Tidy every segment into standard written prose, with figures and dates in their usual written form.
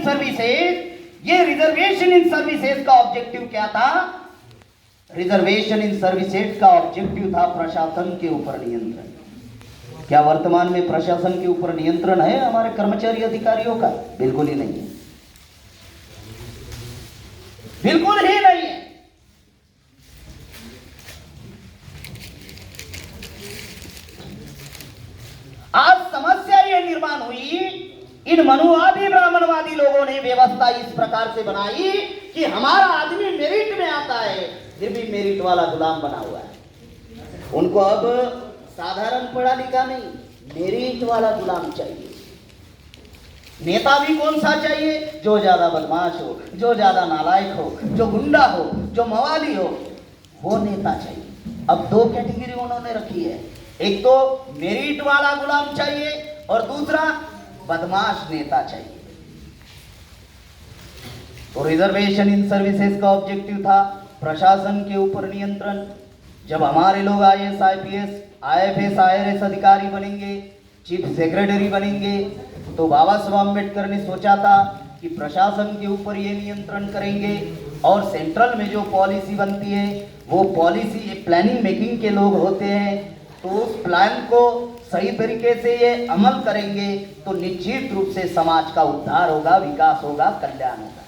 Services, ये reservation इन services का objective क्या था? रिजर्वेशन इन सर्विसेज का ऑब्जेक्टिव था प्रशासन के ऊपर नियंत्रण। क्या वर्तमान में प्रशासन के ऊपर नियंत्रण है हमारे कर्मचारी अधिकारियों का? बिल्कुल ही नहीं है, बिल्कुल ही नहीं है। आज समस्या यह निर्माण हुई, इन मनुवादी ब्राह्मणवादी लोगों ने व्यवस्था इस प्रकार से बनाई कि हमारा आदमी मेरिट में आता है, फिर भी मेरिट वाला गुलाम बना हुआ है। उनको अब साधारण पढ़ा लिखा नहीं, मेरिट वाला गुलाम चाहिए। नेता भी कौन सा चाहिए? जो ज्यादा बदमाश हो, जो ज्यादा नालायक हो, जो गुंडा हो, जो मवाली हो, वो नेता चाहिए। अब दो कैटेगरी उन्होंने रखी है, एक तो मेरिट वाला गुलाम चाहिए और दूसरा बदमाश नेता चाहिए। तो रिजर्वेशन इन सर्विसेज का ऑब्जेक्टिव था प्रशासन के ऊपर नियंत्रण। जब हमारे लोग IAS, IPS, IFS, IRS अधिकारी बनेंगे, चीफ सेक्रेटरी बनेंगे, तो बाबा साहब अम्बेडकर ने सोचा था कि प्रशासन के ऊपर ये नियंत्रण करेंगे और सेंट्रल में जो पॉलिसी बनती है वो पॉलिसी प्लानिंग मेकिंग के लोग होते हैं, तो उस प्लान को सही तरीके से ये अमल करेंगे तो निश्चित रूप से समाज का उद्धार होगा, विकास होगा, कल्याण होगा।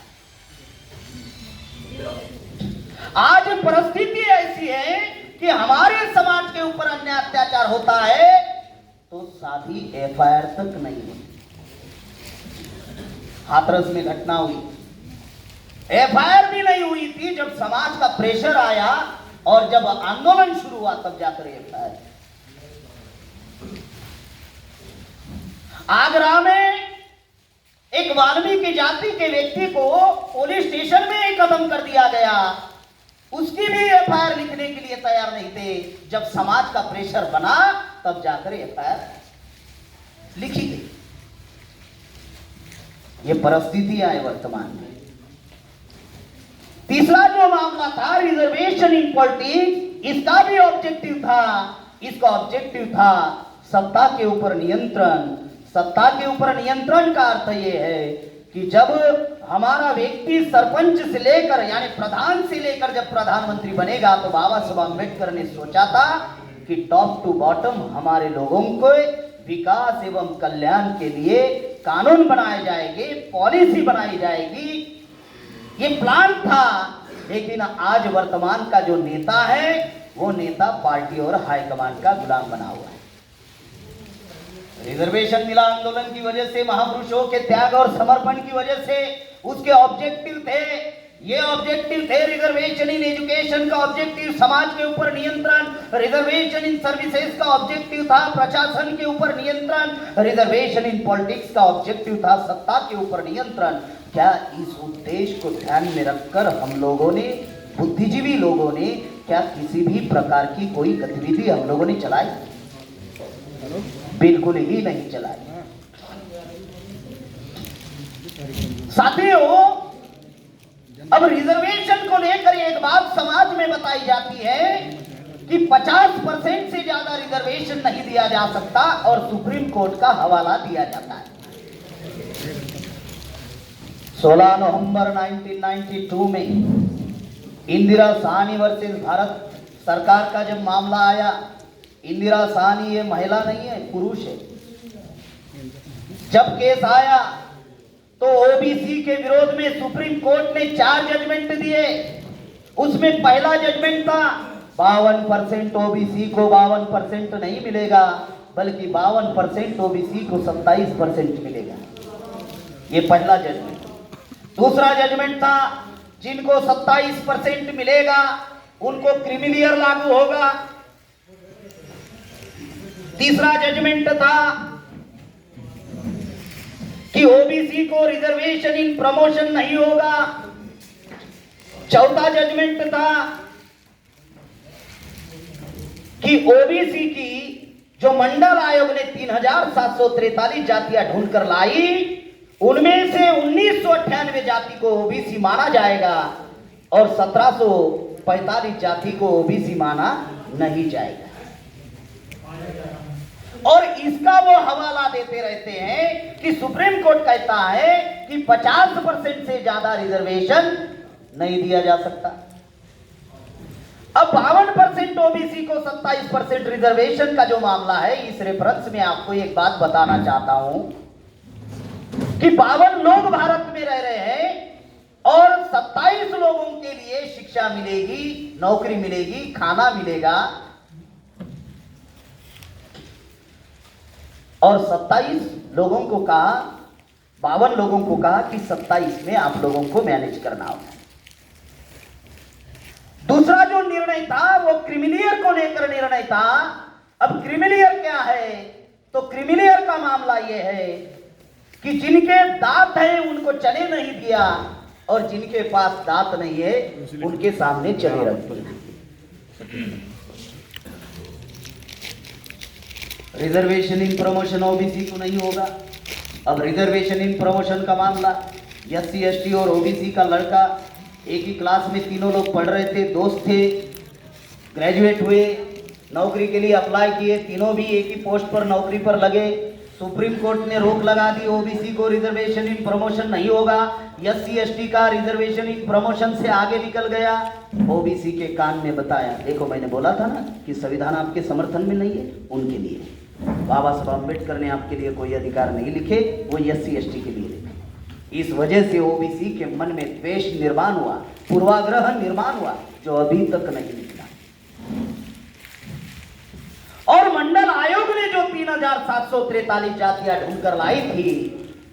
आज परिस्थिति ऐसी है कि हमारे समाज के ऊपर अन्याय अत्याचार होता है तो साधी FIR तक नहीं हुई। हाथरस में घटना हुई, FIR भी नहीं हुई थी। जब समाज का प्रेशर आया और जब आंदोलन शुरू हुआ तब जाकर FIR। आगरा में एक वाल्मीकि जाति के व्यक्ति को पुलिस स्टेशन में ही कदम कर दिया गया, उसकी भी FIR लिखने के लिए तैयार नहीं थे। जब समाज का प्रेशर बना तब जाकर FIR लिखी गई। ये परिस्थितियां है वर्तमान में। तीसरा जो मामला था रिजर्वेशन इन पॉलिटिक्स, इसका भी ऑब्जेक्टिव था, इसका ऑब्जेक्टिव था सत्ता के ऊपर नियंत्रण। सत्ता के ऊपर नियंत्रण का अर्थ यह है कि जब हमारा व्यक्ति सरपंच से लेकर यानी प्रधान से लेकर जब प्रधानमंत्री बनेगा तो बाबा साहब अम्बेडकर ने सोचा था कि टॉप टू बॉटम हमारे लोगों को विकास एवं कल्याण के लिए कानून बनाए जाएंगे, पॉलिसी बनाई जाएगी, ये प्लान था। लेकिन आज वर्तमान का जो नेता है वो नेता पार्टी और हाईकमान का गुलाम बना हुआ है। रिजर्वेशन मिला आंदोलन की वजह से, महापुरुषों के त्याग और समर्पण की वजह से। उसके ऑब्जेक्टिव थे, ये ऑब्जेक्टिव थे रिजर्वेशन इन एजुकेशन का ऑब्जेक्टिव समाज के ऊपर नियंत्रण, रिजर्वेशन इन सर्विसेज का ऑब्जेक्टिव था प्रशासन के ऊपर नियंत्रण, रिजर्वेशन इन पॉलिटिक्स का ऑब्जेक्टिव था सत्ता के ऊपर नियंत्रण। क्या इस उद्देश्य को ध्यान में रखकर हम लोगों ने, बुद्धिजीवी लोगों ने, क्या किसी भी प्रकार की कोई गतिविधि हम लोगों ने चलाई? बिल्कुल ही नहीं चलाई। साथियों, अब रिजर्वेशन को लेकर एक बात समाज में बताई जाती है कि 50% से ज्यादा रिजर्वेशन नहीं दिया जा सकता और सुप्रीम कोर्ट का हवाला दिया जाता है। 16 नवंबर 1992 में इंदिरा साहनी वर्सेस भारत सरकार का जब मामला आया, इंदिरा साहनी ये महिला नहीं है, पुरुष है। जब केस आया तो ओबीसी के विरोध में सुप्रीम कोर्ट ने 4 जजमेंट दिए। उसमें पहला जजमेंट था 52% ओबीसी को 52% नहीं मिलेगा, बल्कि 52% ओबीसी को 27% मिलेगा। ये पहला जजमेंट। दूसरा जजमेंट था जिनको 27% मिलेगा उनको क्रिमिलियर लागू होगा। तीसरा जजमेंट था कि ओबीसी को रिजर्वेशन इन प्रमोशन नहीं होगा। चौथा जजमेंट था कि ओबीसी की जो मंडल आयोग ने 3743 जातियां ढूंढकर लाई, उनमें से 1998 जाति को ओबीसी माना जाएगा और 1745 जाति को ओबीसी माना नहीं जाएगा। और इसका वो हवाला देते रहते हैं कि सुप्रीम कोर्ट कहता है कि 50% से ज्यादा रिजर्वेशन नहीं दिया जा सकता। अब 52% ओबीसी को 27% रिजर्वेशन का जो मामला है, इस रेफरेंस में आपको एक बात बताना चाहता हूं कि 52 लोग भारत में रह रहे हैं और 27 लोगों के लिए शिक्षा मिलेगी, नौकरी मिलेगी, खाना मिलेगा, और 27 लोगों को कहा, 52 लोगों को कहा कि 27 में आप लोगों को मैनेज करना होगा। दूसरा जो निर्णय था वो क्रिमिलियर को लेकर निर्णय था। अब क्रिमिलियर क्या है? तो क्रिमिलियर का मामला ये है कि जिनके दांत हैं उनको चले नहीं दिया और जिनके पास दांत नहीं है उनके सामने चले रख दिया। रिजर्वेशन इन प्रमोशन ओबीसी को नहीं होगा। अब रिजर्वेशन इन प्रमोशन का मामला, एससी एसटी और ओबीसी का लड़का एक ही क्लास में, तीनों लोग पढ़ रहे थे, दोस्त थे, ग्रेजुएट हुए, नौकरी के लिए अप्लाई किए, तीनों भी एक ही पोस्ट पर नौकरी पर लगे। सुप्रीम कोर्ट ने रोक लगा दी, ओबीसी को रिजर्वेशन इन प्रमोशन नहीं होगा। एससी एसटी का रिजर्वेशन इन प्रमोशन से आगे निकल गया। ओबीसी के कान में बताया, देखो मैंने बोला था ना कि संविधान आपके समर्थन में नहीं है, उनके लिए बाबा साहब अम्बेडकर ने आपके लिए कोई अधिकार नहीं लिखे, वो एससी एसटी के लिए लिखे। इस वजह से ओबीसी के मन में द्वेष निर्माण हुआ, पूर्वाग्रह निर्माण हुआ, जो अभी तक नहीं निकला। और मंडल आयोग ने जो 3743 जातियां ढूंढकर लाई थी,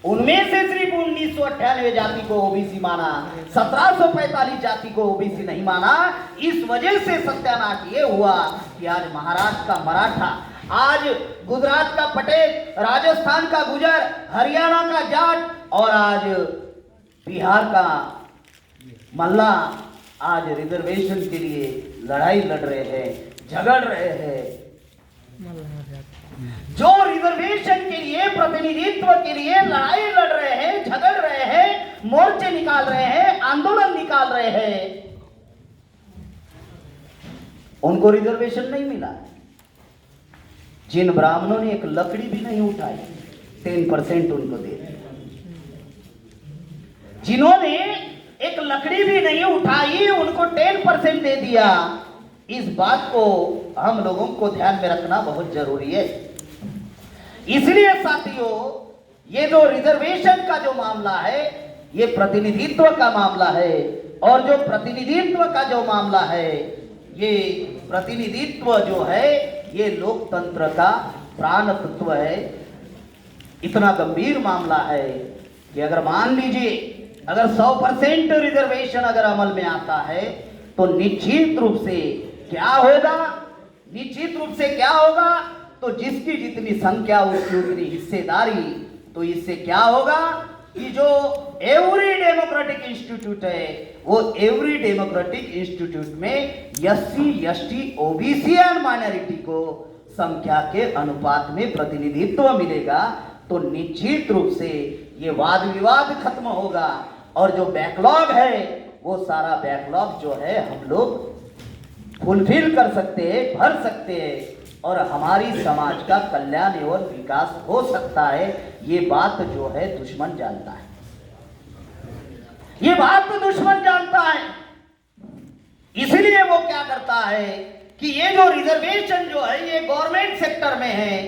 उनमें से सिर्फ 1998 जाति को ओबीसी माना, 1745 जाति को ओबीसी नहीं माना। इस वजह से सत्यानाश ये हुआ कि आज महाराष्ट्र का मराठा, आज गुजरात का पटेल, राजस्थान का गुजर, हरियाणा का जाट और आज बिहार का मल्ला आज रिजर्वेशन के लिए लड़ाई लड़ रहे हैं, झगड़ रहे हैं। जो रिजर्वेशन के लिए, प्रतिनिधित्व के लिए लड़ाई लड़ रहे हैं, झगड़ रहे हैं, मोर्चे निकाल रहे हैं, आंदोलन निकाल रहे हैं, उनको रिजर्वेशन नहीं मिला। जिन ब्राह्मणों ने एक लकड़ी भी नहीं उठाई, 10% उनको दे दिया। जिन्होंने एक लकड़ी भी नहीं उठाई, उनको 10% दे दिया। इस बात को हम लोगों को ध्यान में रखना बहुत जरूरी है। इसलिए साथियों, ये जो रिजर्वेशन का जो मामला है, ये प्रतिनिधित्व का मामला है, और जो प्रतिनिधित्व का जो मामला है, ये प्रतिनिधित्व जो है, ये लोकतंत्र का प्राण तत्व है। इतना गंभीर मामला है कि अगर मान लीजिए, अगर 100% रिजर्वेशन अगर अमल में आता है तो निश्चित रूप से क्या होगा, निश्चित रूप से क्या होगा, तो जिसकी जितनी संख्या उसकी उतनी हिस्सेदारी। तो इससे क्या होगा कि जो एवरी डेमोक्रेटिक इंस्टीट्यूट है, वो एवरी डेमोक्रेटिक इंस्टीट्यूट में SC ST OBC and minority को संख्या के अनुपात में प्रतिनिधित्व मिलेगा। तो निश्चित रूप से ये वाद विवाद खत्म होगा, और जो बैकलॉग है वो सारा बैकलॉग जो है हम लोग फुलफिल कर सकते हैं, भर सकते हैं, और हमारी समाज का कल्याण एवं विकास हो सकता है। ये बात जो है दुश्मन जानता है, ये बात तो दुश्मन जानता है। इसलिए वो क्या करता है कि ये जो रिजर्वेशन जो है, ये गवर्नमेंट सेक्टर में है,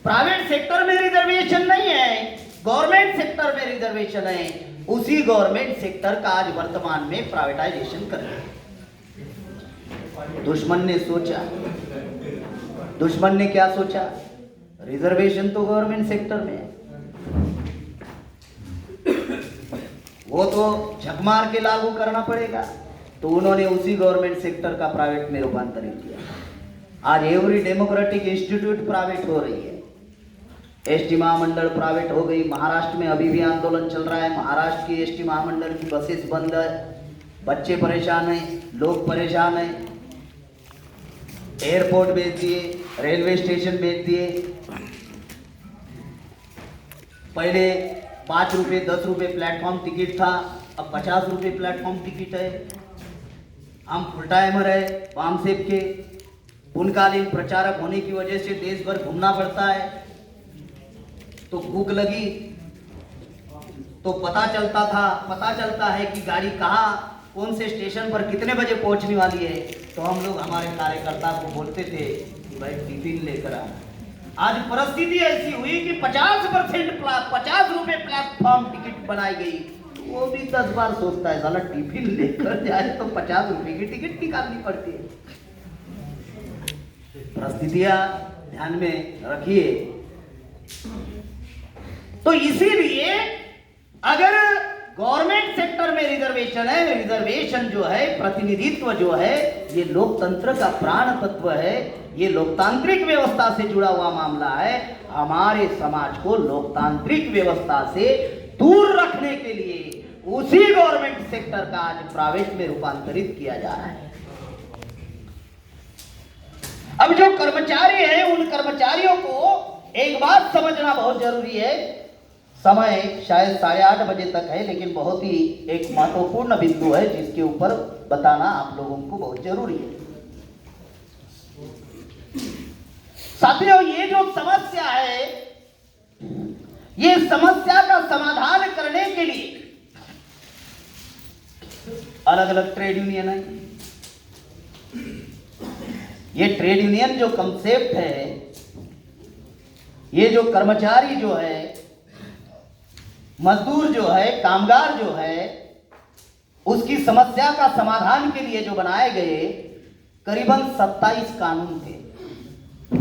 प्राइवेट सेक्टर में रिजर्वेशन नहीं है, गवर्नमेंट सेक्टर में रिजर्वेशन है। उसी गवर्नमेंट सेक्टर का आज वर्तमान में प्राइवेटाइजेशन कर रहे हैं। दुश्मन ने सोचा, दुश्मन ने क्या सोचा, रिजर्वेशन तो गवर्नमेंट सेक्टर में है, वो तो झक मार के लागू करना पड़ेगा। तो उन्होंने उसी गवर्नमेंट सेक्टर का प्राइवेट में रूपांतरित किया। आज एवरी डेमोक्रेटिक इंस्टीट्यूट प्राइवेट हो रही है, एसटी महामंडल प्राइवेट हो गई। महाराष्ट्र में अभी भी आंदोलन चल रहा है, महाराष्ट्र की एसटी महामंडल की बसेस बंद है, बच्चे परेशान हैं, लोग परेशान हैं, एयरपोर्ट बेच दिए, रेलवे स्टेशन बेच दिए। पहले 5 रुपये 10 रुपये प्लेटफॉर्म टिकट था, अब 50 रुपये प्लेटफॉर्म टिकट है। हम फुल टाइमर है वामसेप के, पूर्णकालीन प्रचारक होने की वजह से देश भर घूमना पड़ता है, तो भूख लगी तो पता चलता है कि गाड़ी कहाँ कौन से स्टेशन पर कितने बजे पहुंचने वाली है। तो हम लोग हमारे कार्यकर्ता को बोलते थे कि भाई टिफिन लेकर आना। आज परिस्थिति ऐसी हुई कि 50% 50 रुपए प्लेटफॉर्म टिकट बनाई गई, वो भी 10 बार सोचता है साला टिफिन लेकर जाए तो 50 रुपए की टिकट निकालनी पड़ती है। परिस्थितियां ध्यान में रखिए। तो इसीलिए अगर गवर्नमेंट सेक्टर में रिजर्वेशन है, रिजर्वेशन जो है, प्रतिनिधित्व जो है, ये लोकतंत्र का प्राण तत्व है, ये लोकतांत्रिक व्यवस्था से जुड़ा हुआ मामला है। हमारे समाज को लोकतांत्रिक व्यवस्था से दूर रखने के लिए उसी गवर्नमेंट सेक्टर का आज प्राइवेट में रूपांतरित किया जा रहा है। अब जो कर्मचारी है, उन कर्मचारियों को एक बात समझना बहुत जरूरी है। समय शायद 8:30 बजे तक है, लेकिन बहुत ही एक महत्वपूर्ण बिंदु है जिसके ऊपर बताना आप लोगों को बहुत जरूरी है। साथियों, ये जो समस्या है, ये समस्या का समाधान करने के लिए अलग अलग ट्रेड यूनियन है। ये ट्रेड यूनियन जो कंसेप्ट है, ये जो कर्मचारी जो है, मजदूर जो है, कामगार जो है, उसकी समस्या का समाधान के लिए जो बनाए गए करीबन 27 कानून थे,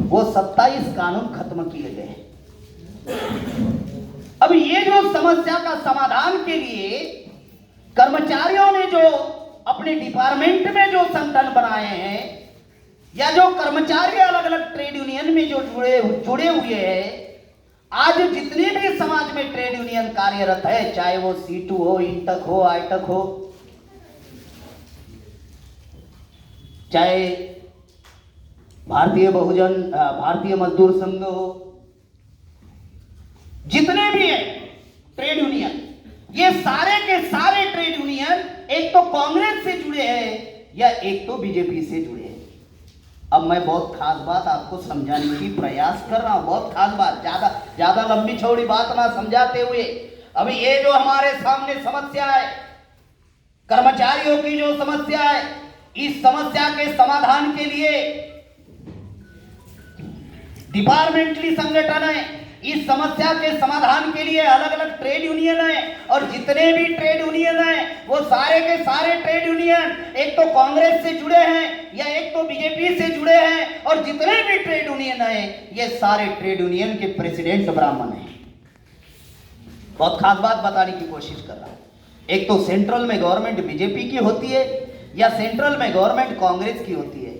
वो 27 कानून खत्म किए गए। अब ये जो समस्या का समाधान के लिए कर्मचारियों ने जो अपने डिपार्टमेंट में जो संगठन बनाए हैं, या जो कर्मचारी अलग अलग ट्रेड यूनियन में जो जुड़े हुए हैं, आज जितने भी समाज में ट्रेड यूनियन कार्यरत है, चाहे वो C2 हो, इंटक हो, आईटक हो, चाहे भारतीय मजदूर संघ हो, जितने भी है ट्रेड यूनियन, ये सारे के सारे ट्रेड यूनियन एक तो कांग्रेस से जुड़े हैं या एक तो बीजेपी से जुड़े हैं। अब मैं बहुत खास बात आपको समझाने की प्रयास कर रहा हूं, बहुत खास बात, ज्यादा लंबी चौड़ी बात ना समझाते हुए। अभी ये जो हमारे सामने समस्या है, कर्मचारियों की जो समस्या है, इस समस्या के समाधान के लिए डिपार्टमेंटली संगठन है, इस समस्या के समाधान के लिए अलग अलग ट्रेड यूनियन है, और जितने भी ट्रेड यूनियन हैं वो सारे के सारे ट्रेड यूनियन एक तो कांग्रेस से जुड़े हैं या एक तो बीजेपी से जुड़े हैं, और जितने भी ट्रेड यूनियन हैं ये सारे ट्रेड यूनियन के प्रेसिडेंट ब्राह्मण हैं। बहुत खास बात बताने की कोशिश कर रहा हूं। एक तो सेंट्रल में गवर्नमेंट बीजेपी की होती है या सेंट्रल में गवर्नमेंट कांग्रेस की होती है।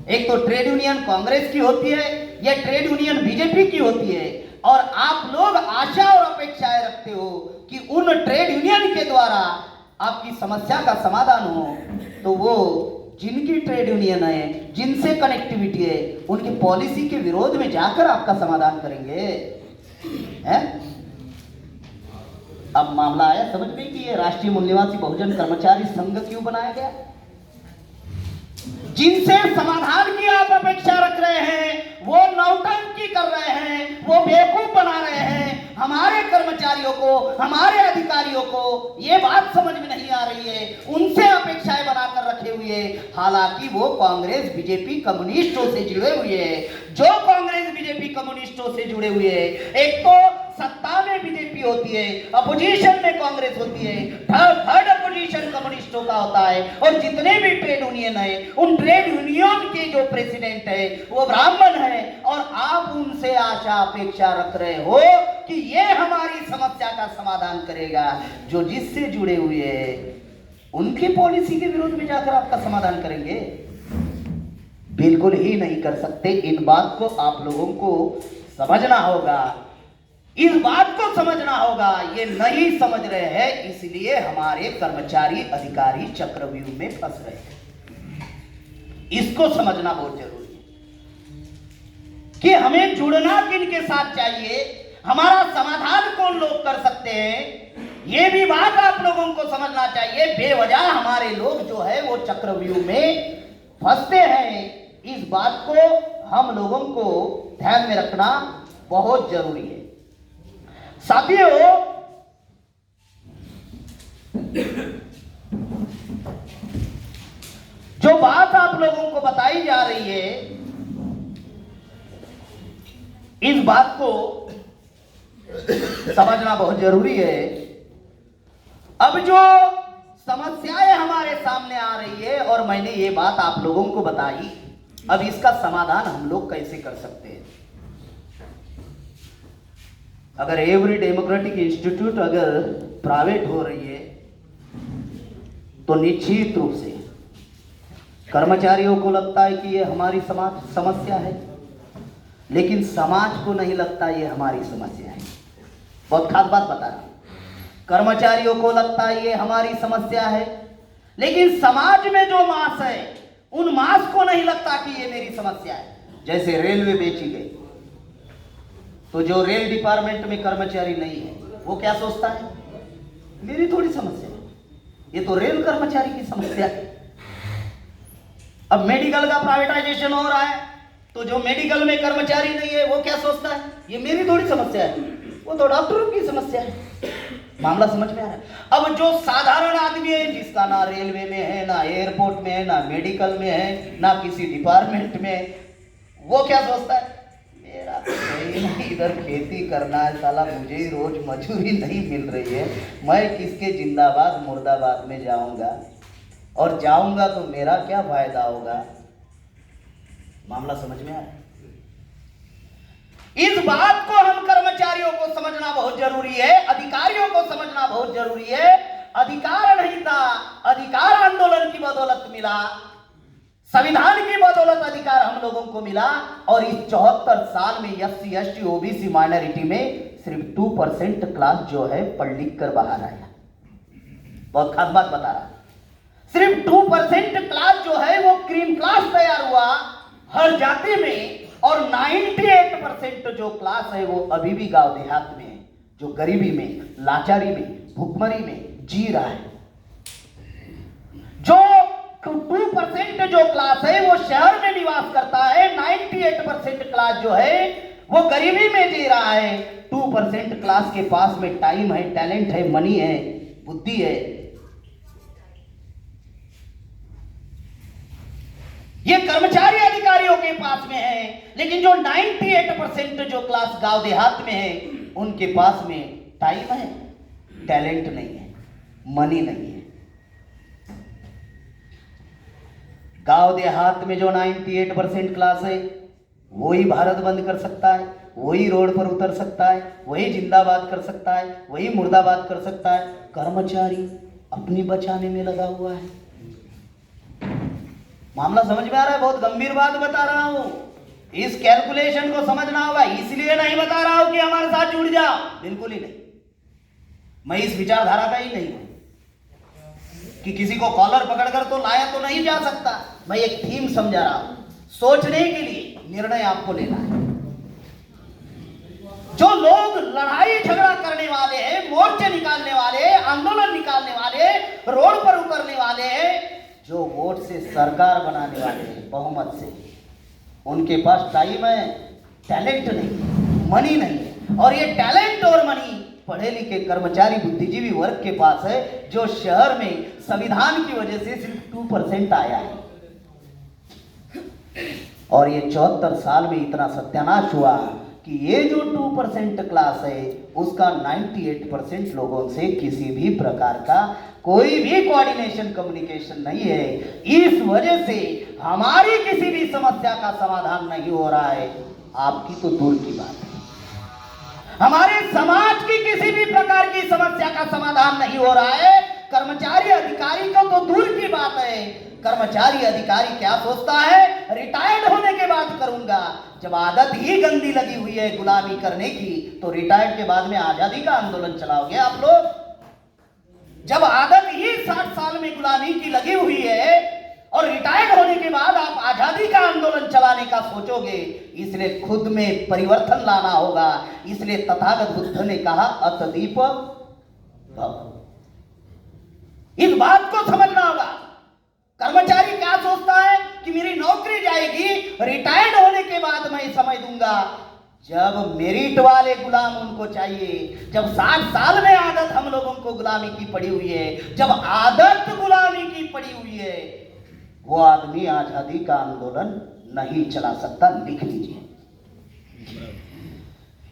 एक तो ट्रेड यूनियन कांग्रेस की होती है या ट्रेड यूनियन बीजेपी की होती है, और आप लोग आशा और अपेक्षाएं रखते हो कि उन ट्रेड यूनियन के द्वारा आपकी समस्या का समाधान हो। तो वो जिनकी ट्रेड यूनियन है, जिनसे कनेक्टिविटी है, उनकी पॉलिसी के विरोध में जाकर आपका समाधान करेंगे, हैं? अब मामला आया समझ में कि ये राष्ट्रीय मूल्यवासी बहुजन कर्मचारी संघ क्यों बनाया गया। जिनसे समाधान की आप अपेक्षा रख रहे हैं वो नौटंकी कर रहे हैं, वो बेवकूफ बना रहे हैं। हमारे कर्मचारियों को, हमारे अधिकारियों को ये बात समझ में नहीं आ रही है, उनसे अपेक्षाएं बनाकर रखे हुए, हालांकि वो कांग्रेस बीजेपी कम्युनिस्टों से जुड़े हुए हैं। जो कांग्रेस बीजेपी कम्युनिस्टों से जुड़े हुए हैं, एक तो सत्ता में बीजेपी होती है, अपोजिशन में कांग्रेस होती है, थर्ड अपोजिशन कम्युनिस्टों का होता है, और जितने भी ट्रेड यूनियन है उन ट्रेड यूनियन के जो प्रेसिडेंट है वो ब्राह्मण है, और आप उनसे आशा अपेक्षा रख रहे हो कि ये हमारी समस्या का समाधान करेगा। जो जिससे जुड़े हुए हैं उनकी पॉलिसी के विरोध में जाकर आपका समाधान करेंगे? बिल्कुल ही नहीं कर सकते। इन बात को आप लोगों को समझना होगा, इस बात को समझना होगा। ये नहीं समझ रहे हैं, इसलिए हमारे कर्मचारी अधिकारी चक्रव्यूह में फंस रहे हैं। इसको समझना बहुत जरूरी है कि हमें जुड़ना किनके साथ चाहिए, हमारा समाधान कौन लोग कर सकते हैं, ये भी बात आप लोगों को समझना चाहिए। बेवजह हमारे लोग जो है वो चक्रव्यूह में फंसते हैं, इस बात को हम लोगों को ध्यान में रखना बहुत जरूरी है। साथियों, जो बात आप लोगों को बताई जा रही है, इस बात को समझना बहुत जरूरी है। अब जो समस्याएं हमारे सामने आ रही है और मैंने ये बात आप लोगों को बताई, अब इसका समाधान हम लोग कैसे कर सकते हैं? अगर एवरी डेमोक्रेटिक इंस्टीट्यूट अगर प्राइवेट हो रही है तो निश्चित रूप से कर्मचारियों को लगता है कि ये हमारी समाज समस्या है, लेकिन समाज को नहीं लगता ये हमारी समस्या है। बहुत खास बात बता रहा हूं। कर्मचारियों को लगता है ये हमारी समस्या है, लेकिन समाज में जो मास है उन मास को नहीं लगता कि ये मेरी समस्या है। जैसे रेलवे बेची गई तो जो रेल डिपार्टमेंट में कर्मचारी नहीं है वो क्या सोचता है, मेरी थोड़ी समस्या है, ये तो रेल कर्मचारी की समस्या है। अब मेडिकल का प्राइवेटाइजेशन हो रहा है तो जो मेडिकल में कर्मचारी नहीं है वो क्या सोचता है, ये मेरी थोड़ी समस्या है, वो तो डॉक्टरों की समस्या है। मामला समझ में आ रहा है? अब जो साधारण आदमी है, जिसका ना रेलवे में है, ना एयरपोर्ट में है, ना मेडिकल में है, ना किसी डिपार्टमेंट में, वो क्या सोचता है, मेरा तो नहीं, इधर खेती करना है, साला मुझे ही रोज मजूरी नहीं मिल रही है, मैं किसके जिंदाबाद मुर्दाबाद में जाऊंगा, और जाऊंगा तो मेरा क्या फायदा होगा। मामला समझ में आ रहा है? इस बात को हम कर्मचारियों को समझना बहुत जरूरी है, अधिकारियों को समझना बहुत जरूरी है। अधिकार नहीं था, अधिकार आंदोलन की बदौलत मिला, संविधान की बदौलत अधिकार हम लोगों को मिला, और इस 74 साल में SC ST OBC माइनॉरिटी में सिर्फ 2% क्लास जो है पढ़ लिख कर बाहर आया। बहुत खास बात बता रहा, सिर्फ 2% क्लास जो है वो क्रीम क्लास तैयार हुआ हर जाति में, और 98% जो क्लास है वो अभी भी गांव देहात में है, जो गरीबी में, लाचारी में, भुखमरी में जी रहा है। जो 2% जो क्लास है वो शहर में निवास करता है, 98% क्लास जो है वो गरीबी में जी रहा है। 2% क्लास के पास में टाइम है, टैलेंट है, मनी है, बुद्धि है। ये कर्मचारी अधिकारियों के पास में है, लेकिन जो 98% जो क्लास गांव देहात में है उनके पास में टाइम है, टैलेंट नहीं है, मनी नहीं है। गांव देहात में जो 98% क्लास है वही भारत बंद कर सकता है, वही रोड पर उतर सकता है, वही जिंदाबाद कर सकता है, वही मुर्दाबाद कर सकता है। कर्मचारी अपनी बचाने में लगा हुआ है। मामला समझ में आ रहा है? बहुत गंभीर बात बता रहा हूं, इस कैलकुलेशन को समझना होगा। इसलिए नहीं बता रहा हूं कि हमारे साथ जुड़ जाओ, बिल्कुल ही नहीं। मैं इस विचारधारा का ही नहीं हूं कि किसी को कॉलर पकड़कर तो लाया तो नहीं जा सकता। मैं एक थीम समझा रहा हूं, सोचने के लिए निर्णय आपको लेना है। जो लोग लड़ाई झगड़ा करने वाले हैं, मोर्चे निकालने वाले, आंदोलन निकालने वाले, रोड पर उतरने वाले, जो वोट से सरकार बनाने वाले हैं बहुमत से, उनके पास टाइम है, टैलेंट नहीं, मनी नहीं है। और ये टैलेंट और मनी पढ़े लिखे कर्मचारी बुद्धिजीवी वर्ग के पास है, जो शहर में संविधान की वजह से सिर्फ 2% आया है। और ये 74 साल में इतना सत्यानाश हुआ कि ये जो 2% क्लास है उसका 98% लोगों से किसी भी प्रकार का कोई भी कोऑर्डिनेशन कम्युनिकेशन नहीं है। इस वजह से हमारी किसी भी समस्या का समाधान नहीं हो रहा है, आपकी तो दूर की बात है। हमारे समाज की किसी भी प्रकार की समस्या का समाधान नहीं हो रहा है। कर्मचारी अधिकारी को तो दूर की बात है। कर्मचारी अधिकारी क्या सोचता है, रिटायर्ड होने के बाद करूंगा। जब आदत ही गंदी लगी हुई है गुलामी करने की, तो रिटायर्ड के बाद में आजादी का आंदोलन चलाओगे आप लोग? जब आदत ही 60 साल में गुलामी की लगी हुई है और रिटायर्ड होने के बाद आप आजादी का आंदोलन चलाने का सोचोगे, इसलिए खुद में परिवर्तन लाना होगा। इसलिए तथागत बुद्ध ने कहा अतदीप भव। इस बात को समझना होगा। कर्मचारी क्या सोचता है कि मेरी नौकरी जाएगी, रिटायर्ड होने के बाद मैं समय दूंगा। जब मेरिट वाले गुलाम उनको चाहिए, जब 60 साल में आदत हम लोगों को गुलामी की पड़ी हुई है, जब आदत गुलामी की पड़ी हुई है, वो आदमी आजादी का आंदोलन नहीं चला सकता। लिख लीजिए।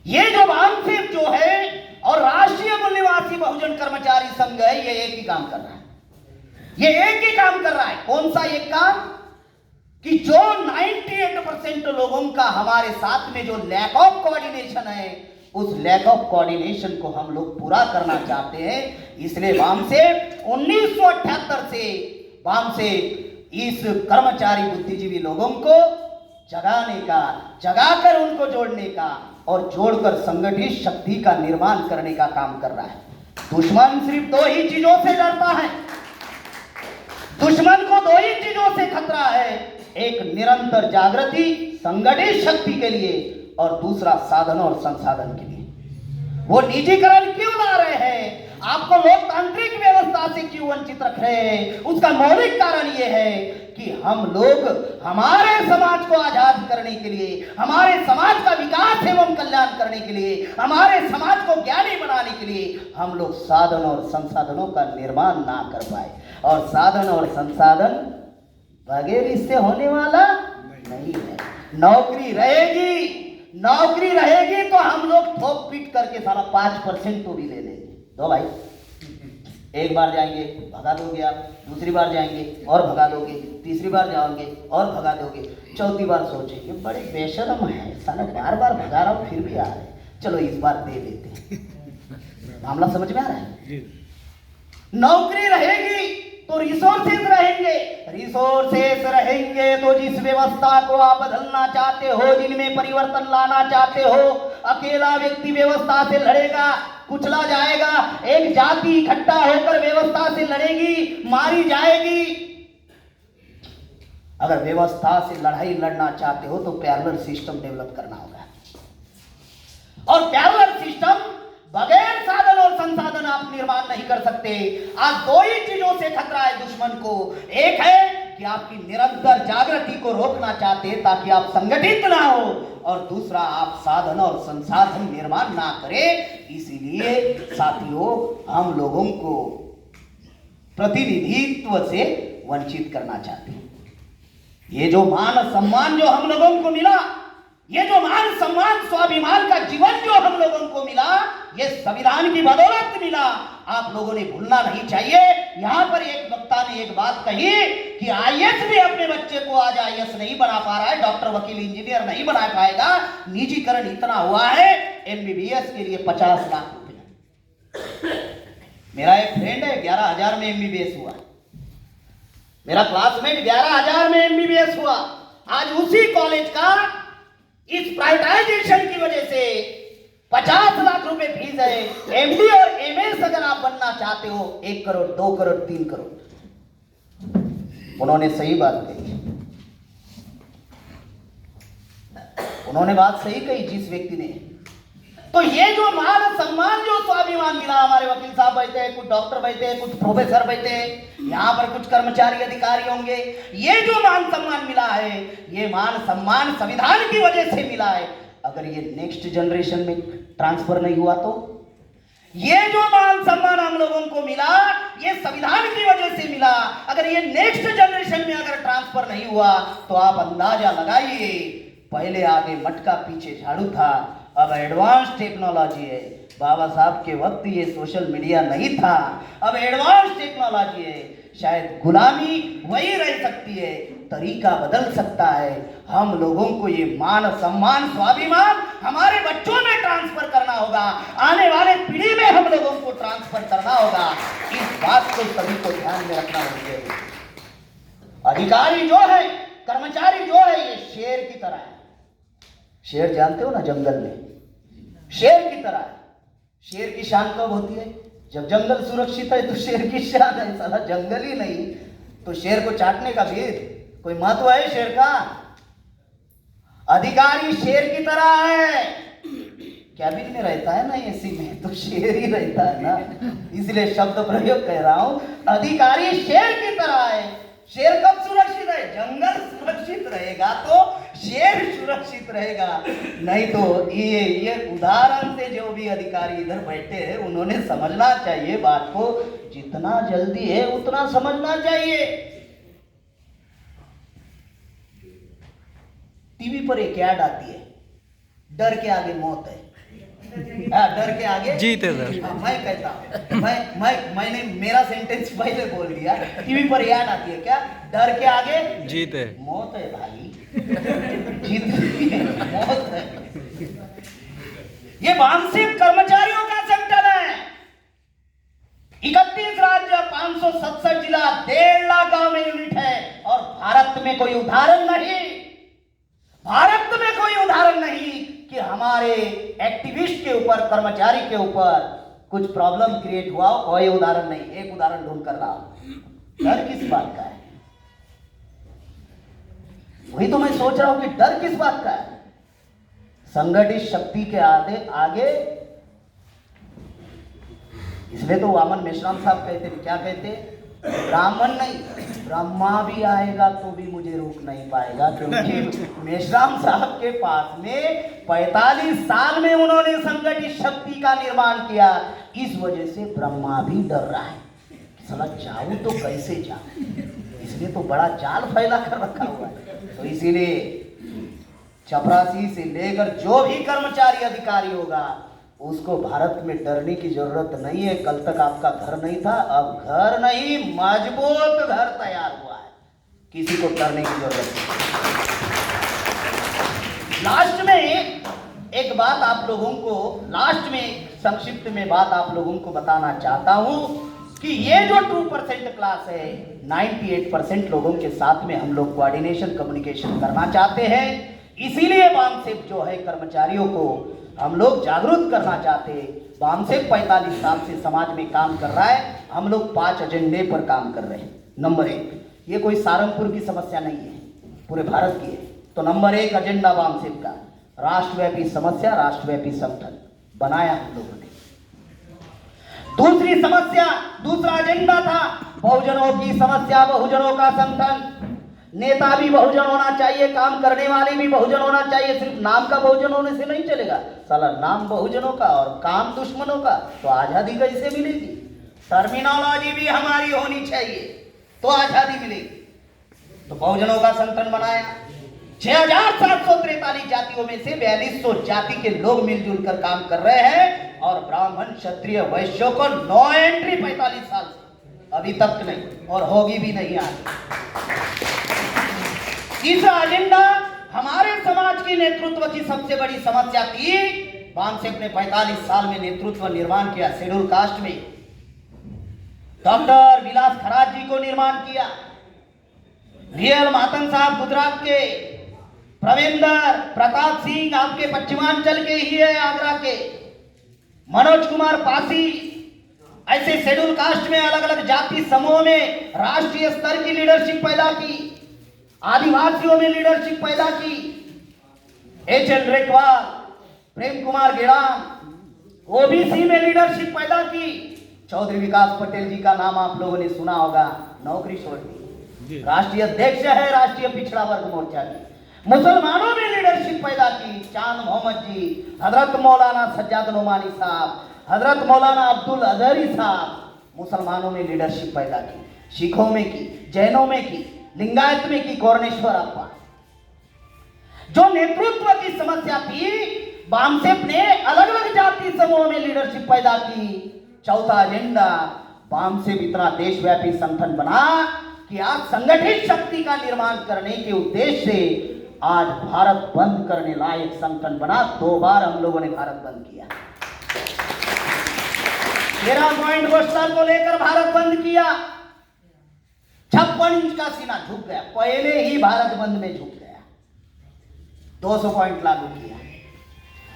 ये जो वामसेप जो है और राष्ट्रीय मूल निवासी बहुजन कर्मचारी संघ है, ये एक ही काम कर रहा है। ये एक ही काम कर रहा है। कौन सा एक काम? कि जो 98% लोगों का हमारे साथ में जो लैक ऑफ कोऑर्डिनेशन है, उस लैक ऑफ कोऑर्डिनेशन को हम लोग पूरा करना चाहते हैं। इसलिए वामसेप 1978 से वामसेप इस कर्मचारी बुद्धिजीवी लोगों को जगाने का, जगाकर उनको जोड़ने का और जोड़कर संगठित शक्ति का निर्माण करने का काम कर रहा है। दुश्मन सिर्फ दो ही चीजों से डरता है। दुश्मन को दो ही चीजों से खतरा है, एक निरंतर जागृति संगठित शक्ति के लिए और दूसरा साधन और संसाधन के लिए। वो निजीकरण क्यों ला रहे हैं, आपको लोकतांत्रिक व्यवस्था से क्यों वंचित रख रहे हैं, उसका मौलिक कारण यह है कि हम लोग हमारे समाज को आजाद करने के लिए, हमारे समाज का विकास एवं कल्याण करने के लिए, हमारे समाज को ज्ञानी बनाने के लिए हम लोग साधन और संसाधनों का निर्माण ना कर पाए। और साधन और संसाधन बगैर इससे होने वाला नहीं है। नौकरी रहेगी, नौकरी रहेगी तो हम लोग ठोक पीट करके साला 5% तो भी ले लेंगे। दो भाई, एक बार जाएंगे भगा दोगे आप, दूसरी बार जाएंगे और भगा दोगे, तीसरी बार जाओगे और भगा दोगे, चौथी बार सोचेंगे बड़े बेशर्म है साला, बार बार भगा रहा हूं फिर भी आ रहे हैं, चलो इस बार दे देते हैं। मामला समझ में आ रहा है? नौकरी रहेगी तो रिसोर्सेज रहेंगे, रिसोर्सेज रहेंगे तो जिस व्यवस्था को आप बदलना चाहते हो, जिनमें परिवर्तन लाना चाहते हो, अकेला व्यक्ति व्यवस्था से लड़ेगा, कुचला जाएगा। एक जाति इकट्ठा होकर व्यवस्था से लड़ेगी, मारी जाएगी। अगर व्यवस्था से लड़ाई लड़ना चाहते हो तो पैरेलल सिस्टम डेवलप करना होगा, और पैरेलल सिस्टम बगैर साधन और संसाधन आप निर्माण नहीं कर सकते। आज दो ही चीजों से खतरा है दुश्मन को। एक है कि आपकी निरंतर जागृति को रोकना चाहते हैं ताकि आप संगठित ना हो, और दूसरा आप साधन और संसाधन निर्माण ना करें। इसीलिए साथियों, हम लोगों को प्रतिनिधित्व से वंचित करना चाहते हैं। ये जो मान सम्मान जो हम लोगों को मिला, ये जो मान सम्मान स्वाभिमान का जीवन जो हम लोगों को मिला, ये संविधान की बदौलत मिला। आप लोगों ने भूलना नहीं चाहिए। यहां पर एक वक्ता ने एक बात कही कि आईएएस भी अपने बच्चे को आज आईएएस नहीं बना पा रहा है, डॉक्टर वकील इंजीनियर नहीं बना पाएगा। निजीकरण इतना हुआ है, एमबीबीएस के लिए 50 लाख रुपए। मेरा एक फ्रेंड है 11,000 में एमबीबीएस हुआ, मेरा क्लासमेट 11,000 में एमबीबीएस हुआ। आज उसी कॉलेज का इस प्राइवेटाइजेशन की वजह से 50 लाख रुपए फीस है। एमडी और एमएस अगर आप बनना चाहते हो 1 करोड़, 2 करोड़, 3 करोड़। उन्होंने सही बात कही, उन्होंने बात सही कही जिस व्यक्ति ने। तो ये जो मान सम्मान जो स्वाभिमान मिला, हमारे वकील साहब बैठे हैं, कुछ डॉक्टर बैठे हैं, कुछ प्रोफेसर बैठे हैं, यहाँ पर कुछ कर्मचारी अधिकारी होंगे, ये जो मान सम्मान मिला है, ये मान सम्मान संविधान की वजह से मिला है। अगर ये नेक्स्ट जनरेशन में ट्रांसफर नहीं हुआ तो ये जो मान सम्मान हम लोगों को मिला, ये संविधान की वजह से मिला। अगर ये नेक्स्ट जनरेशन में अगर ट्रांसफर नहीं हुआ तो आप अंदाजा लगाइए, पहले आगे मटका पीछे झाड़ू था, अब एडवांस टेक्नोलॉजी है। बाबा साहब के वक्त ये सोशल मीडिया नहीं था, अब एडवांस टेक्नोलॉजी है। शायद गुलामी वही रह सकती है, तरीका बदल सकता है। हम लोगों को ये मान सम्मान स्वाभिमान हमारे बच्चों में ट्रांसफर करना होगा, आने वाले पीढ़ी में हम लोगों को ट्रांसफर करना होगा। इस बात को सभी को ध्यान में रखना होगा। अधिकारी जो है, कर्मचारी जो है, ये शेर की तरह है। शेर जानते हो ना, जंगल में शेर की तरह है। शेर की शान कब होती है? जब जंगल सुरक्षित है तो शेर की शान है। साला जंगल ही नहीं तो शेर को चाटने का भी कोई महत्व है शेर का? अधिकारी शेर की तरह है, कैबिन में रहता है ना एसी में, तो शेर ही रहता है ना, इसलिए शब्द प्रयोग कह रहा हूं। अधिकारी शेर की तरह है। शेर कब सुरक्षित है? जंगल सुरक्षित रहेगा तो शेर सुरक्षित रहेगा। नहीं तो ये उदाहरण से जो भी अधिकारी इधर बैठे हैं उन्होंने समझना चाहिए बात को, जितना जल्दी है उतना समझना चाहिए। टीवी पर एक ऐड आती है, डर के आगे मौत है, डर के आगे जीत है सर। मैं कहता हूं, मैंने मेरा सेंटेंस पहले बोल दिया। टीवी पर याद आती है क्या, डर के आगे जीत है, मौत है भाई, जीत मौत है। ये वांशिक कर्मचारियों का संगठन है। 31 राज्य, 567 जिला, 1.5 लाख गांव में यूनिट है। और भारत में कोई उदाहरण नहीं, भारत में कोई उदाहरण नहीं कि हमारे एक्टिविस्ट के ऊपर, कर्मचारी के ऊपर कुछ प्रॉब्लम क्रिएट हुआ। कोई उदाहरण नहीं, एक उदाहरण ढूंढ कर रहा हूं। डर किस बात का है? वही तो मैं सोच रहा हूं कि डर किस बात का है? संगठित शक्ति के आगे इसलिए तो वामन मेश्राम साहब कहते थे, क्या कहते? ब्राह्मण नहीं, ब्रह्मा भी आएगा तो भी मुझे रोक नहीं पाएगा। क्योंकि मेश्राम साहब के पास में 45 साल में उन्होंने संगठित शक्ति का निर्माण किया। इस वजह से ब्रह्मा भी डर रहा है, साला जाऊं तो कैसे जाऊं, इसलिए तो बड़ा जाल फैला कर रखा हुआ है। तो इसीलिए चपरासी से लेकर जो भी कर्मचारी अधिकारी होगा उसको भारत में डरने की जरूरत नहीं है। कल तक आपका घर नहीं था, अब घर नहीं, मजबूत घर तैयार हुआ है, किसी को डरने की जरूरत नहीं। लास्ट में एक बात आप लोगों को, लास्ट में संक्षिप्त में बात आप लोगों को बताना चाहता हूं कि ये जो 2% क्लास है, 98% लोगों के साथ में हम लोग कोऑर्डिनेशन, कम्युनिकेशन करना चाहते हैं। इसीलिए वामसेप जो है कर्मचारियों को हम लोग जागरूक करना चाहते हैं। वामसेप 45 साल से समाज में काम कर रहा है। हम लोग 5 एजेंडे पर काम कर रहे हैं। नंबर 1, ये कोई सहारनपुर की समस्या नहीं है, पूरे भारत की है। तो नंबर 1 एजेंडा वामसेप का राष्ट्रव्यापी समस्या, राष्ट्रव्यापी संगठन बनाया हम लोगों ने। दूसरी समस्या, दूसरा एजेंडा था बहुजनों की समस्या, बहुजनों का संगठन। नेता भी बहुजन होना चाहिए, काम करने वाले भी बहुजन होना चाहिए। सिर्फ नाम का बहुजन होने से नहीं चलेगा, साला नाम बहुजनों का और काम दुश्मनों का, तो आजादी कैसे मिलेगी? टर्मिनोलॉजी भी हमारी होनी चाहिए तो आजादी मिलेगी। तो बहुजनों का संगठन बनाया। 6743 जातियों में से 4200 जाति के लोग मिलजुल कर काम कर रहे हैं। और ब्राह्मण, क्षत्रिय, वैश्यों को नो एंट्री 45 साल से, अभी तक नहीं और होगी भी नहीं आगे। तीसरा एजेंडा, हमारे समाज की नेतृत्व की सबसे बड़ी समस्या थी। वामसेप ने 45 साल में नेतृत्व निर्माण किया। शेड्यूल कास्ट में डॉक्टर विलास खराज जी को निर्माण किया। रियल मातन साहब गुजरात के, प्रवेंद्र प्रताप सिंह आपके पश्चिमांचल के ही है, आगरा के, मनोज कुमार पासी, ऐसे शेड्यूल कास्ट में अलग अलग जाति समूह में राष्ट्रीय स्तर की लीडरशिप पैदा की। आदिवासियों में लीडरशिप पैदा की। एच.एल. रेकवाल, प्रेम कुमार गेड़ाम, ओबीसी में लीडरशिप पैदा की। चौधरी विकास पटेल जी का नाम आप लोगों ने सुना होगा, नौकरी छोड़ दी, राष्ट्रीय अध्यक्ष है राष्ट्रीय पिछड़ा वर्ग मोर्चा की। मुसलमानों में लीडरशिप पैदा की। चांद मोहम्मद जी, हजरत मौलाना सज्जाद नोमानी साहब, हजरत मौलाना अब्दुल अजहरी साहब, मुसलमानों में लीडरशिप पैदा की। सिखों में की, जैनों में की, लिंगायत में की गौरनेश्वर अप्पा। जो नेतृत्व की समस्या थी, वामसेप ने अलग अलग जाति समूह में लीडरशिप पैदा की। चौथा एजेंडा, वामसेप इतना देशव्यापी संगठन बना कि आज संगठित शक्ति का निर्माण करने के उद्देश्य से आज भारत बंद करने लायक संगठन बना। 2 बार हम लोगों ने भारत बंद किया। 13 पॉइंट घोषणा को लेकर भारत बंद किया। 56 इंच का सीना झुक गया, पहले ही भारत बंद में झुक गया। 200 पॉइंट लागू किया।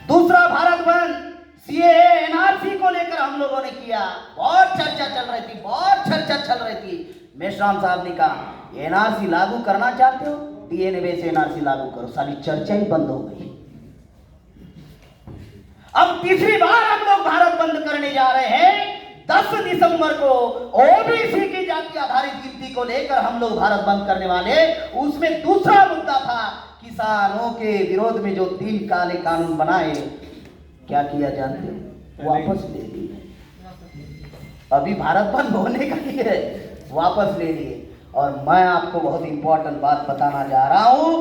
दूसरा भारत बंद सीएए एनआरसी को लेकर हम लोगों ने किया। बहुत चर्चा चल रही थी, बहुत चर्चा चल रही थी। मेश्राम साहब ने कहा एनआरसी लागू करना चाहते हो, डीएनए बेस एनआरसी लागू करो। सारी चर्चा ही बंद हो गई। अब तीसरी बार हम लोग भारत बंद करने जा रहे हैं। 10 दिसंबर को ओबीसी की जाति आधारित गिनती को लेकर हम लोग भारत बंद करने वाले। उसमें दूसरा मुद्दा था कि किसानों के विरोध में जो 3 काले कानून बनाए, क्या किया जानते हो? वापस ले लिए। अभी भारत बंद होने का ही है, वापस ले लिए। और मैं आपको बहुत इंपॉर्टेंट बात बताना जा रहा हूं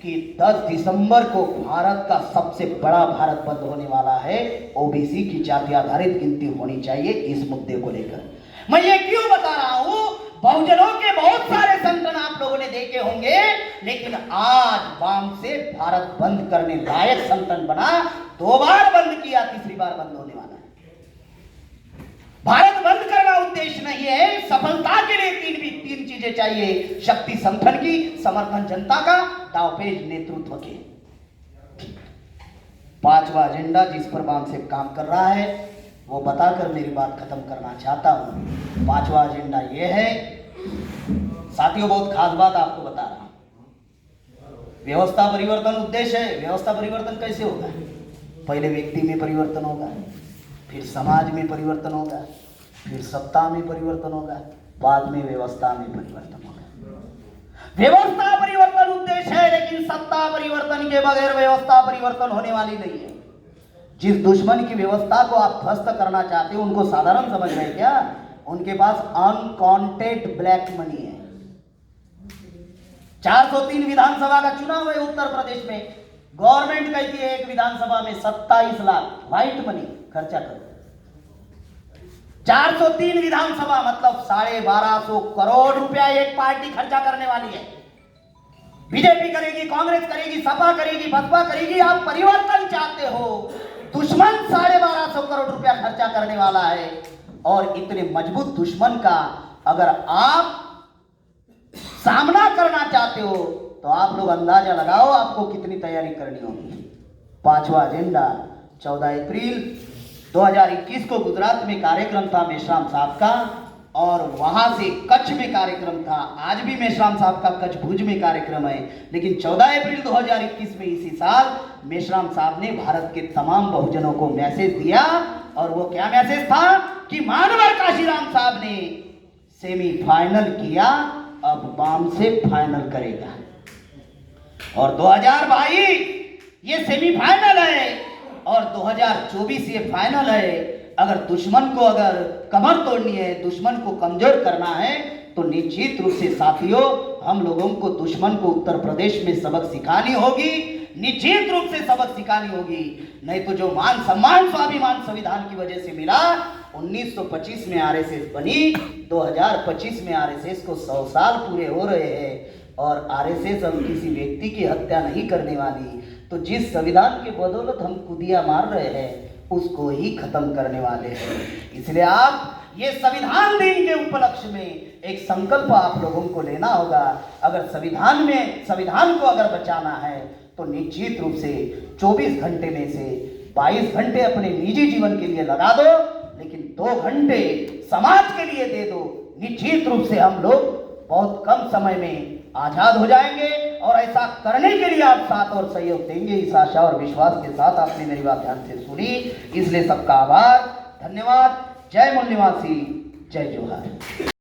कि 10 दिसंबर को भारत का सबसे बड़ा भारत बंद होने वाला है। ओबीसी की जाति आधारित गिनती होनी चाहिए। इस मुद्दे को लेकर मैं ये क्यों बता रहा हूं? बहुजनों के बहुत सारे संगठन आप लोगों ने देखे होंगे, लेकिन आज वाम से भारत बंद करने लायक संगठन बना। 2 बार बंद किया, तीसरी बार बंद होने वाला है। भारत बंद करना उद्देश्य नहीं है। सफलता के लिए तीन चीजें चाहिए: शक्ति संगठन की, समर्थन जनता का, दावपेच नेतृत्व के। 5वां एजेंडा जिस पर वाम से काम कर रहा है वो बताकर मेरी बात खत्म करना चाहता हूं। 5वां एजेंडा ये है साथियों, बहुत खास बात आपको बता रहा हूं। व्यवस्था परिवर्तन उद्देश्य है। व्यवस्था परिवर्तन कैसे होगा? पहले व्यक्ति में परिवर्तन होगा, फिर समाज में परिवर्तन होगा, फिर सत्ता में परिवर्तन होगा, बाद में व्यवस्था में परिवर्तन होगा। व्यवस्था परिवर्तन उद्देश्य है, लेकिन सत्ता परिवर्तन के बगैर व्यवस्था परिवर्तन होने वाली नहीं है। जिस दुश्मन की व्यवस्था को आप ध्वस्त करना चाहते हो उनको साधारण समझ रहे क्या? उनके पास अनकाउंटेड ब्लैक मनी है। 403 विधानसभा का चुनाव है उत्तर प्रदेश में। गवर्नमेंट कहती है एक विधानसभा में 27 लाख व्हाइट मनी खर्चा करो। 403 विधानसभा मतलब 1250 करोड़ रुपया एक पार्टी खर्चा करने वाली है। बीजेपी करेगी, कांग्रेस करेगी, सपा करेगी, बसपा करेगी। आप परिवर्तन चाहते हो, दुश्मन 1250 करोड़ रुपया खर्चा करने वाला है। और इतने मजबूत दुश्मन का अगर आप सामना करना चाहते हो तो आप लोग अंदाजा लगाओ आपको कितनी तैयारी करनी होगी। 5वां एजेंडा 14 अप्रैल 2021 को गुजरात में कार्यक्रम था मेश्राम साहब का, और वहां से कच्छ में कार्यक्रम था। आज भी मेश्राम साहब का कच्छ भुज में कार्यक्रम है। लेकिन 14 अप्रैल 2021 में इसी साल मेश्राम साहब ने भारत के तमाम बहुजनों को मैसेज दिया, और वो क्या मैसेज था कि मानवर काशीराम साहब ने सेमीफाइनल किया, अब वाम से फाइनल करेगा। और 2022 ये सेमीफाइनल है और 2024 ये फाइनल है। अगर दुश्मन को अगर कमर तोड़नी है, दुश्मन को कमजोर करना है, तो निश्चित रूप से साथियों हम लोगों को दुश्मन को उत्तर प्रदेश में सबक सिखानी होगी। निश्चित रूप से सबक सिखानी होगी, नहीं तो जो मान सम्मान स्वाभिमान संविधान की वजह से मिला, 1925 में आरएसएस बनी, 2025 में आरएसएस को 100 साल पूरे हो रहे हैं, और आरएसएस अब किसी व्यक्ति की हत्या नहीं करने वाली। तो जिस संविधान के बदौलत हम कुदिया मार रहे हैं उसको ही खत्म करने वाले हैं। इसलिए आप ये संविधान दिन के उपलक्ष्य में एक संकल्प आप लोगों को लेना होगा। अगर संविधान को अगर बचाना है तो निश्चित रूप से 24 घंटे में से 22 घंटे अपने निजी जीवन के लिए लगा दो, लेकिन 2 घंटे समाज के लिए दे दो। निश्चित रूप से हम लोग बहुत कम समय में आजाद हो जाएंगे, और ऐसा करने के लिए आप साथ और सहयोग देंगे, इस आशा और विश्वास के साथ आपने मेरी बात ध्यान से सुनी। इसलिए सबका आभार, धन्यवाद। जय मूल निवासी, जय जोहार।